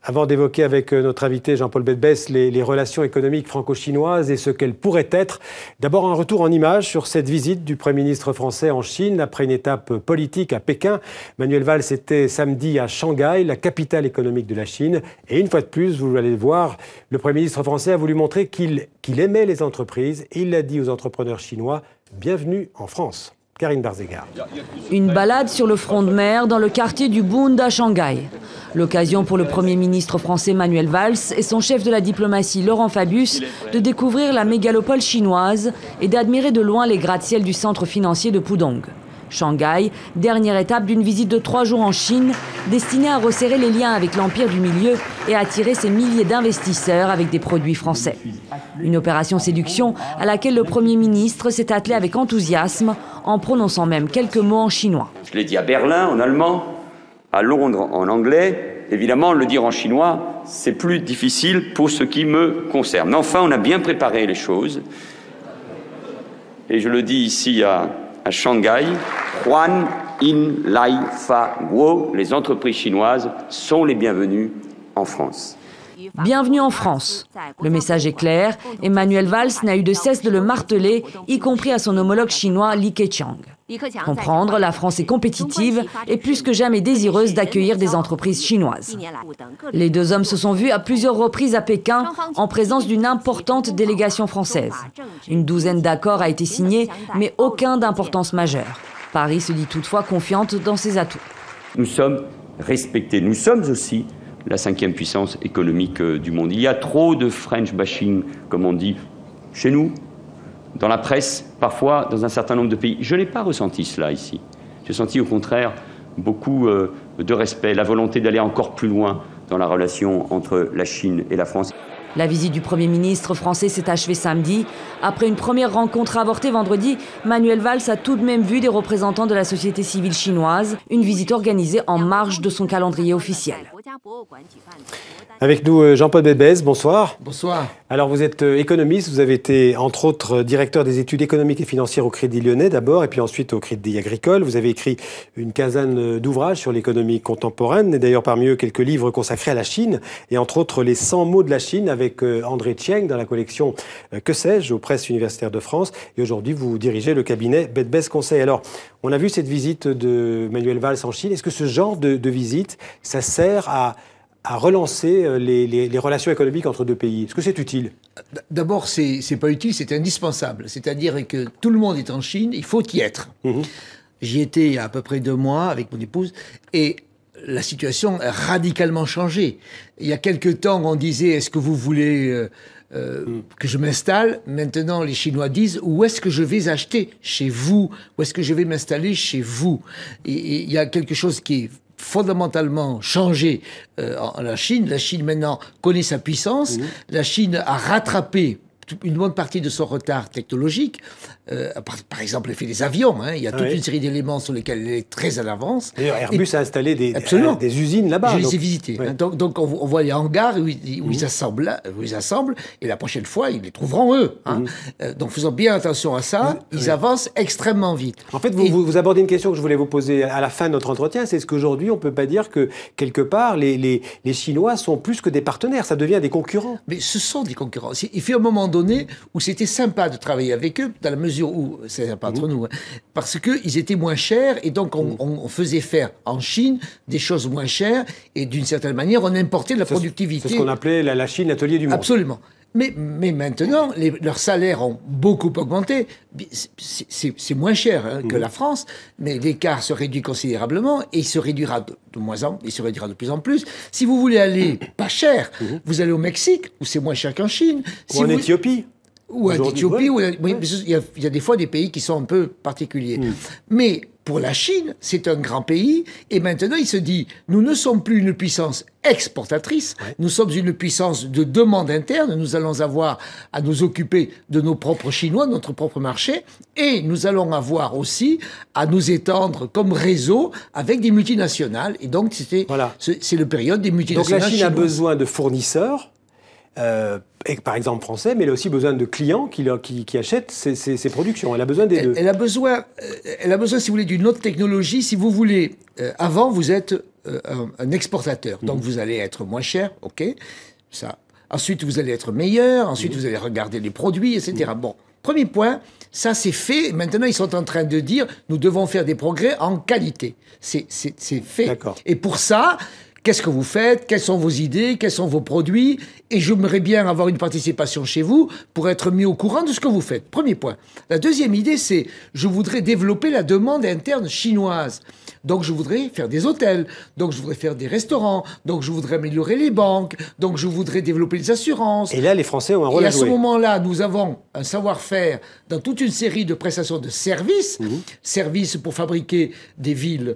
Avant d'évoquer avec notre invité Jean-Paul Bedbès les relations économiques franco-chinoises et ce qu'elles pourraient être, d'abord un retour en images sur cette visite du Premier ministre français en Chine après une étape politique à Pékin. Manuel Valls était samedi à Shanghai, la capitale économique de la Chine. Et une fois de plus, vous allez le voir, le Premier ministre français a voulu montrer qu'il aimait les entreprises. Et il l'a dit aux entrepreneurs chinois, bienvenue en France. Karine Barzega. Une balade sur le front de mer dans le quartier du Bund à Shanghai. L'occasion pour le Premier ministre français Manuel Valls et son chef de la diplomatie Laurent Fabius de découvrir la mégalopole chinoise et d'admirer de loin les gratte-ciel du centre financier de Pudong. Shanghai, dernière étape d'une visite de 3 jours en Chine, destinée à resserrer les liens avec l'empire du milieu et à attirer ses milliers d'investisseurs avec des produits français. Une opération séduction à laquelle le Premier ministre s'est attelé avec enthousiasme, en prononçant même quelques mots en chinois. Je l'ai dit à Berlin en allemand, à Londres en anglais. Évidemment, le dire en chinois, c'est plus difficile pour ce qui me concerne. Mais enfin, on a bien préparé les choses. Et je le dis ici à Shanghai, Huan In Lai Fa Guo, les entreprises chinoises sont les bienvenues en France. Bienvenue en France. Le message est clair. Emmanuel Valls n'a eu de cesse de le marteler, y compris à son homologue chinois Li Keqiang. Comprendre, la France est compétitive et plus que jamais désireuse d'accueillir des entreprises chinoises. Les deux hommes se sont vus à plusieurs reprises à Pékin en présence d'une importante délégation française. Une douzaine d'accords a été signée, mais aucun d'importance majeure. Paris se dit toutefois confiante dans ses atouts. Nous sommes respectés. Nous sommes aussi la 5e puissance économique du monde. Il y a trop de French bashing, comme on dit, chez nous, dans la presse, parfois dans un certain nombre de pays. Je n'ai pas ressenti cela ici. J'ai senti au contraire beaucoup de respect, la volonté d'aller encore plus loin dans la relation entre la Chine et la France. La visite du Premier ministre français s'est achevée samedi. Après une première rencontre avortée vendredi, Manuel Valls a tout de même vu des représentants de la société civile chinoise, une visite organisée en marge de son calendrier officiel. Avec nous Jean-Paul Bedbès, bonsoir. Bonsoir. Alors vous êtes économiste, vous avez été entre autres directeur des études économiques et financières au Crédit Lyonnais d'abord et puis ensuite au Crédit Agricole. Vous avez écrit une quinzaine d'ouvrages sur l'économie contemporaine et d'ailleurs parmi eux quelques livres consacrés à la Chine et entre autres les 100 mots de la Chine avec André Chieng dans la collection Que sais-je aux presses universitaires de France et aujourd'hui vous dirigez le cabinet Bedbès Conseil. Alors on a vu cette visite de Manuel Valls en Chine. Est-ce que ce genre de visite ça sert à relancer les relations économiques entre deux pays? Est-ce que c'est utile? D'abord, c'est pas utile, c'est indispensable. C'est-à-dire que tout le monde est en Chine, il faut y être. J'y étais il y a à peu près 2 mois avec mon épouse et la situation a radicalement changé. Il y a quelque temps, on disait, est-ce que vous voulez que je m'installe? Maintenant, les Chinois disent, où est-ce que je vais acheter? Chez vous. Où est-ce que je vais m'installer? Chez vous. Et il y a quelque chose qui est fondamentalement changé en la Chine. La Chine maintenant connaît sa puissance. La Chine a rattrapé une bonne partie de son retard technologique. Par exemple, elle fait des avions. Hein. Il y a toute une série d'éléments sur lesquels elle est très à l'avance. D'ailleurs, Airbus a installé des usines là-bas. Je les ai visitées. Hein. Donc on voit les hangars où ils assemblent, et la prochaine fois, ils les trouveront eux. Hein. Donc faisons bien attention à ça. Ils avancent extrêmement vite. En fait, vous abordez une question que je voulais vous poser à la fin de notre entretien. C'est est-ce qu'aujourd'hui, on ne peut pas dire que, quelque part, les Chinois sont plus que des partenaires? Ça devient des concurrents. Mais ce sont des concurrents. Il fait un moment donné où c'était sympa de travailler avec eux, dans la mesure où, c'est sympa entre nous, hein, parce qu'ils étaient moins chers, et donc on faisait faire en Chine des choses moins chères, et d'une certaine manière, on importait de la productivité. C'est ce qu'on appelait la Chine, l'atelier du monde. Absolument. Mais maintenant, leurs salaires ont beaucoup augmenté. C'est moins cher que la France, mais l'écart se réduit considérablement et il se réduira il se réduira de plus en plus. Si vous voulez aller pas cher, vous allez au Mexique, où c'est moins cher qu'en Chine. Ou en Éthiopie. Ou en Éthiopie, il y a des fois des pays qui sont un peu particuliers. Mais pour la Chine, c'est un grand pays, et maintenant il se dit, nous ne sommes plus une puissance exportatrice, nous sommes une puissance de demande interne, nous allons avoir à nous occuper de nos propres Chinois, de notre propre marché, et nous allons avoir aussi à nous étendre comme réseau avec des multinationales, et donc c'est le période des multinationales. Donc la Chine chinoises. a besoin de fournisseurs, et par exemple français, mais elle a aussi besoin de clients qui achètent ses productions. Elle a besoin des deux. Elle a besoin, si vous voulez, d'une autre technologie. Si vous voulez, avant, vous êtes un exportateur. Donc vous allez être moins cher, ok, ça. Ensuite, vous allez être meilleur. Ensuite, vous allez regarder les produits, etc. Bon, premier point, ça c'est fait. Maintenant, ils sont en train de dire, nous devons faire des progrès en qualité. C'est fait. Et pour ça, qu'est-ce que vous faites? Quelles sont vos idées? Quels sont vos produits? Et j'aimerais bien avoir une participation chez vous pour être mis au courant de ce que vous faites. Premier point. La deuxième idée, c'est je voudrais développer la demande interne chinoise. Donc, je voudrais faire des hôtels. Donc, je voudrais faire des restaurants. Donc, je voudrais améliorer les banques. Donc, je voudrais développer les assurances. Et là, les Français ont un rôle à jouer. Et à ce moment-là, nous avons un savoir-faire dans toute une série de prestations de services. Services pour fabriquer des villes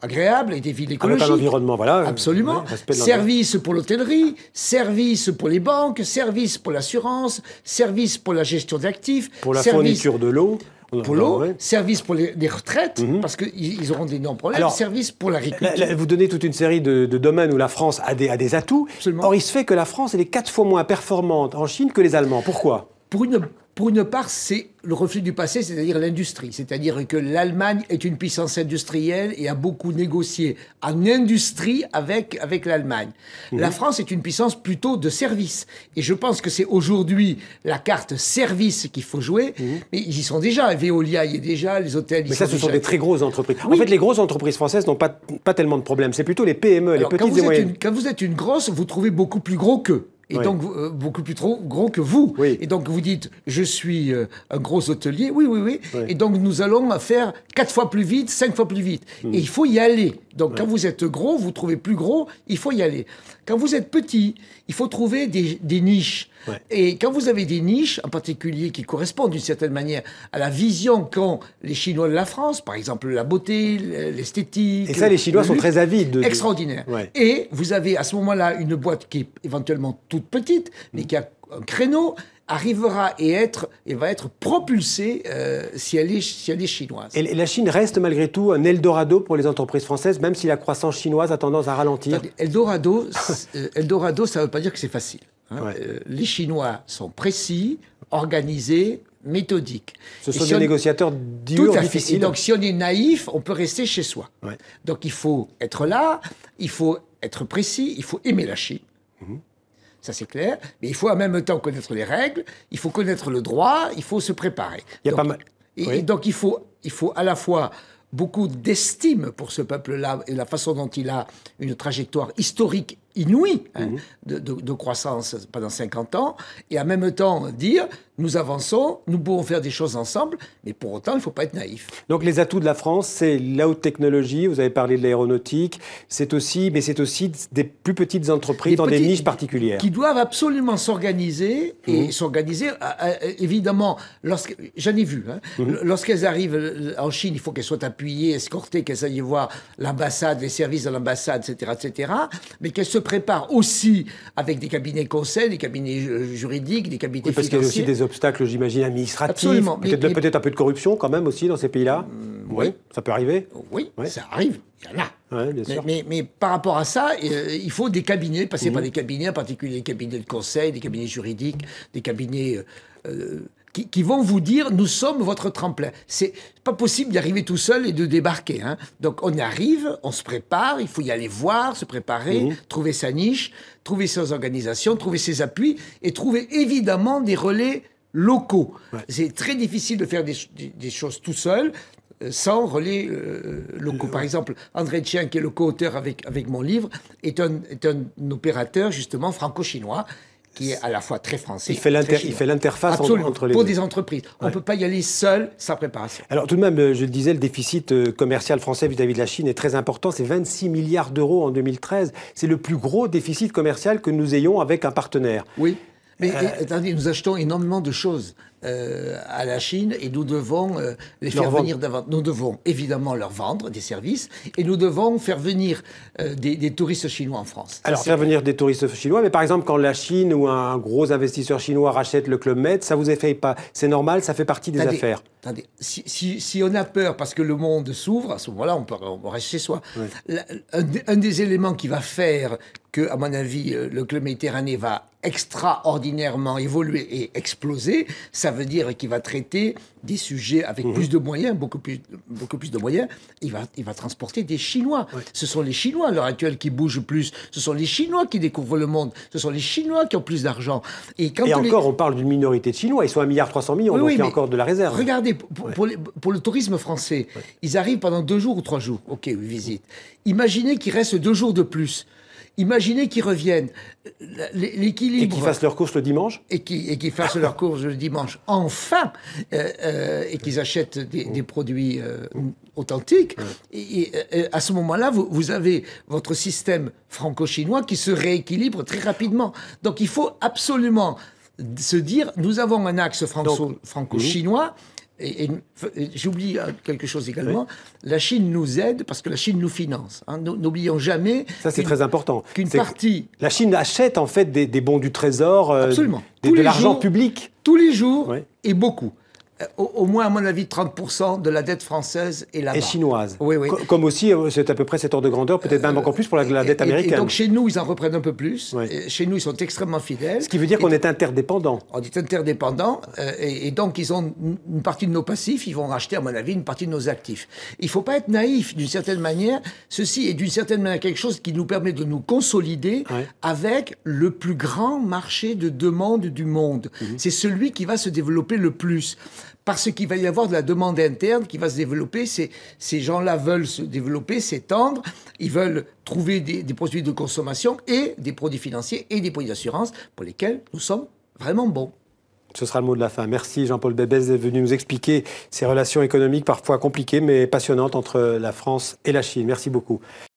agréables et des villes écologiques. Avec un environnement, voilà. Absolument. Services pour l'hôtellerie, services pour les banques, services pour l'assurance, services pour la gestion d'actifs. Pour la fourniture de l'eau. Pour l'eau, service pour les retraites, parce qu'ils auront d'énormes problèmes, service pour l'agriculture. Vous donnez toute une série de domaines où la France a des atouts. Absolument. Or, il se fait que la France elle est 4 fois moins performante en Chine que les Allemands. Pourquoi ? Pour une part, c'est le reflet du passé, c'est-à-dire l'industrie. C'est-à-dire que l'Allemagne est une puissance industrielle et a beaucoup négocié en industrie avec l'Allemagne. La France est une puissance plutôt de service. Et je pense que c'est aujourd'hui la carte service qu'il faut jouer. Mais ils y sont déjà. Veolia y est déjà, les hôtels y sont déjà. Mais ça, ce sont des très grosses entreprises. Oui. En fait, les grosses entreprises françaises n'ont pas tellement de problèmes. C'est plutôt les PME, les petites et moyennes. Quand vous êtes une grosse, vous trouvez beaucoup plus gros qu'eux. Et donc, beaucoup plus gros que vous. Et donc, vous dites, je suis un gros hôtelier. Oui. Et donc, nous allons faire 4 fois plus vite, 5 fois plus vite. Et il faut y aller. Donc, quand vous êtes gros, vous trouvez plus gros, il faut y aller. Quand vous êtes petit, il faut trouver des niches. Et quand vous avez des niches, en particulier, qui correspondent d'une certaine manière à la vision qu'ont les Chinois de la France, par exemple la beauté, l'esthétique... Et ça, les Chinois sont très avides. Extraordinaire. Et vous avez à ce moment-là une boîte qui est éventuellement toute petite, mais qui a un créneau, arrivera et va être propulsée si elle est chinoise. Et la Chine reste malgré tout un Eldorado pour les entreprises françaises, même si la croissance chinoise a tendance à ralentir. Attendez, Eldorado, ça ne veut pas dire que c'est facile. Les Chinois sont précis, organisés, méthodiques. Ce sont des négociateurs durs, difficiles. Et donc, si on est naïf, on peut rester chez soi. Donc, il faut être là, il faut être précis, il faut aimer la Chine. Ça, c'est clair. Mais il faut en même temps connaître les règles, il faut connaître le droit, il faut se préparer. Et donc, il faut à la fois beaucoup d'estime pour ce peuple-là et la façon dont il a une trajectoire historique inouïe de croissance pendant 50 ans, et en même temps dire, nous avançons, nous pouvons faire des choses ensemble, mais pour autant, il ne faut pas être naïf. Donc les atouts de la France, c'est la haute technologie, vous avez parlé de l'aéronautique, c'est aussi des plus petites entreprises dans des niches particulières. Qui doivent absolument s'organiser, et s'organiser, évidemment, j'en ai vu, lorsqu'elles arrivent en Chine, il faut qu'elles soient appuyées, escortées, qu'elles aillent voir l'ambassade, les services de l'ambassade, etc., mais qu'elles se préparent aussi avec des cabinets conseils, des cabinets juridiques, des cabinets parce financiers. qu'il y a aussi des obstacles, j'imagine, administratifs. Absolument. Peut-être un peu de corruption quand même aussi dans ces pays-là. Oui, ça peut arriver. Oui, ça arrive. Il y en a. Ouais, bien sûr. Mais par rapport à ça, il faut des cabinets, passer par des cabinets, en particulier des cabinets de conseil, des cabinets juridiques, des cabinets qui vont vous dire, nous sommes votre tremplin. C'est pas possible d'y arriver tout seul et de débarquer. Donc on arrive, on se prépare, il faut y aller voir, se préparer, trouver sa niche, trouver ses organisations, trouver ses appuis et trouver évidemment des relais locaux. C'est très difficile de faire des choses tout seul, sans relais locaux. Par exemple, André Tchien, qui est le co-auteur avec mon livre, est un opérateur justement franco-chinois, qui est à la fois très français. Il fait l'interface entre les deux. Pour des entreprises. On ne peut pas y aller seul, sans préparation. Alors tout de même, je le disais, le déficit commercial français vis-à-vis de la Chine est très important. C'est 26 milliards d'euros en 2013. C'est le plus gros déficit commercial que nous ayons avec un partenaire. Oui, mais attendez, nous achetons énormément de choses à la Chine et nous devons les faire venir davantage. Nous devons évidemment leur vendre des services et nous devons faire venir des touristes chinois en France. Alors faire venir des touristes chinois, mais par exemple quand la Chine ou un gros investisseur chinois rachète le Club Med, ça vous effraie pas? C'est normal, ça fait partie des affaires. Attendez, si on a peur parce que le monde s'ouvre, à ce moment-là, on reste chez soi. Un des éléments qui va faire que, à mon avis, le club méditerranéen va extraordinairement évoluer et exploser, ça ça veut dire qu'il va traiter des sujets avec plus de moyens, beaucoup plus de moyens. Il va transporter des Chinois. Ouais. Ce sont les Chinois à l'heure actuelle qui bougent plus. Ce sont les Chinois qui découvrent le monde. Ce sont les Chinois qui ont plus d'argent. Et encore, on parle d'une minorité de Chinois. Ils sont 1,3 milliard, donc il y a encore de la réserve. Regardez, pour le tourisme français, ils arrivent pendant 2 jours ou 3 jours. OK, ils visitent. Imaginez qu'il reste 2 jours de plus. Imaginez qu'ils reviennent. L'équilibre. Et qu'ils fassent leurs courses le dimanche. Et qu'ils fassent leurs courses le dimanche. Enfin. Et qu'ils achètent des produits authentiques. Et à ce moment-là, vous avez votre système franco-chinois qui se rééquilibre très rapidement. Donc il faut absolument se dire, nous avons un axe franco-chinois. Et j'oublie quelque chose également, la Chine nous aide parce que la Chine nous finance. Hein. N'oublions jamais... Ça, c'est très important. Qu'une partie... La Chine achète en fait des bons du trésor, absolument. De l'argent public. Tous les jours, et beaucoup. Au moins, à mon avis, 30% de la dette française est là-bas. Et chinoise. Oui. Comme aussi, c'est à peu près cet ordre de grandeur, peut-être même encore plus pour la dette américaine. Et donc, chez nous, ils en reprennent un peu plus. Chez nous, ils sont extrêmement fidèles. Ce qui veut dire qu'on est interdépendant. On est interdépendant. Et donc, ils ont une partie de nos passifs. Ils vont racheter, à mon avis, une partie de nos actifs. Il ne faut pas être naïf, d'une certaine manière. Ceci est, d'une certaine manière, quelque chose qui nous permet de nous consolider avec le plus grand marché de demande du monde. C'est celui qui va se développer le plus. Parce qu'il va y avoir de la demande interne qui va se développer. Ces gens-là veulent se développer, s'étendre. Ils veulent trouver des produits de consommation et des produits financiers et des produits d'assurance pour lesquels nous sommes vraiment bons. Ce sera le mot de la fin. Merci Jean-Paul Bébès d'être venu nous expliquer ces relations économiques parfois compliquées mais passionnantes entre la France et la Chine. Merci beaucoup.